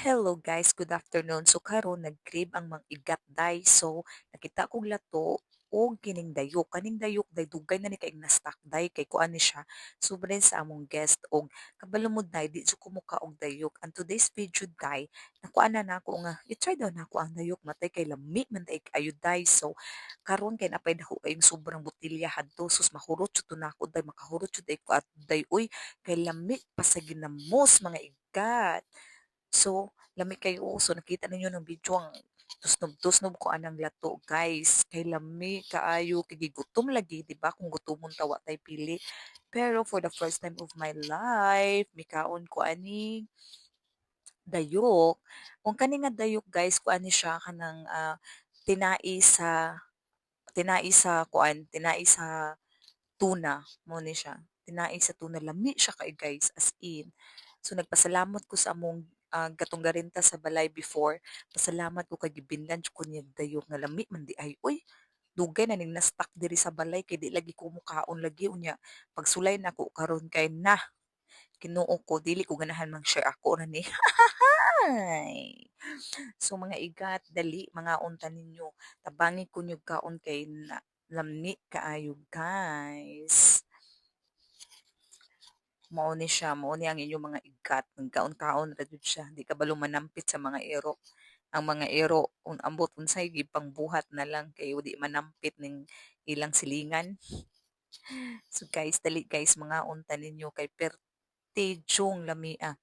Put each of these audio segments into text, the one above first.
Hello guys, good afternoon. So karon nag-crave ang mga igat day. So nakita kong lato o kining dayok. Kaning dayok day dugay na ni kay na stock day kay kuan ni siya. Sobre sa among guest og kabalo mo day di jud ko muka og dayok. And today's video day nakuan na nako nga i-try daw nako ang dayok matay kay lami man day kayo day. So karon kay napay dako kayong sobrang botilya hadto sus mahurot jud to nako day makahurot jud day ko at day uy kay lami pa sa ginamos mga igat. So, lami kayo. So, nakita ninyo ng video ang tusnob-tusnob ko anang lato, guys. Kay lami, kaayo, kay gutom lagi, di ba? Kung gutomon tawa tay pili. Pero for the first time of my life, mikaon ko ani dayok. Kung kani nga dayok, guys, ko ani siya kanang tinai sa tinai sa tuna mo ni siya. Tinai sa tuna lami siya kay guys as in. So nagpasalamat ko sa among gatong garinta sa balay before. Pasalamat ko kay gibinlan ko niya dayok nga lami man di ay. Uy, dugay na ning na-stuck diri sa balay kay di lagi ko mukaon lagi unya. Pagsulay na ko karon kay na kinuo ko dili ko ganahan mang share ako na ni. Ay. So mga igat dali mga unta ninyo tabangi ko nyug kaon kay na lamni kaayo guys. Mao ni siya, mao ni ang inyong mga igat, nagkaon-kaon ra jud siya, di ka balo manampit sa mga ero. Ang mga ero, kung ambot unsay gipangbuhat na lang kay di manampit ning ilang silingan. So guys, dali guys, mga unta ninyo kay pertejong lamia.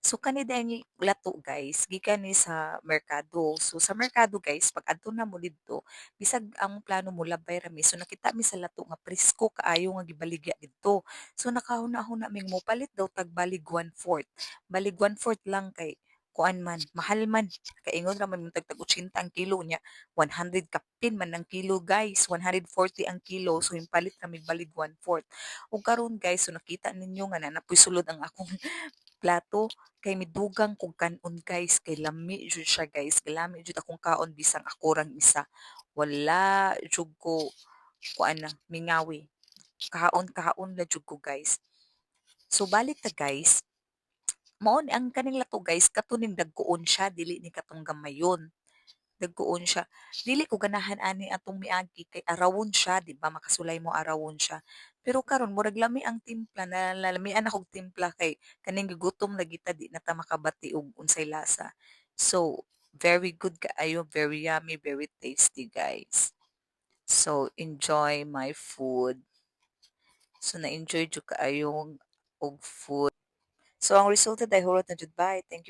So kani dayang lato guys, gikan ni sa merkado. So sa merkado guys, pag adto na mo didto, bisag ang plano mo labay ra mi. So nakita mi sa lato nga presko kaayo nga gibaligya didto. So nakahuna-huna ming mo palit daw tag balig 1/4. Balig 1/4 lang kay kuan man, mahal man. Kaingon ra man yung tag 80 ang kilo niya. 100 kapin man ang kilo guys, 140 ang kilo. So yung palit kami balig 1/4. Ug karon guys, so nakita ninyo nga na napoy sulod ang akong plato kay midugang kog kanon guys kay lami jud siya guys lami jud akong kaon bisang ako rang isa wala jud ko kuan na mingawi kaon na jud ko guys. So balik ta guys, mao ni ang kaning lato guys katuning dagkoon siya dili ni katong gamayon. Dagkoon siya. Dili ko ganahan ani atong miagi kay arawon siya, 'di ba? Makasulay mo arawon siya. Pero karon murag lami ang timpla na lalamian akong timpla kay kaning gigutom lagi ta di na ta makabati og unsay lasa. So, very good kaayo, very yummy, very tasty, guys. So, enjoy my food. So, na-enjoy jud kaayo og food. So, ang resulta dahil hurot na jud bye. Thank you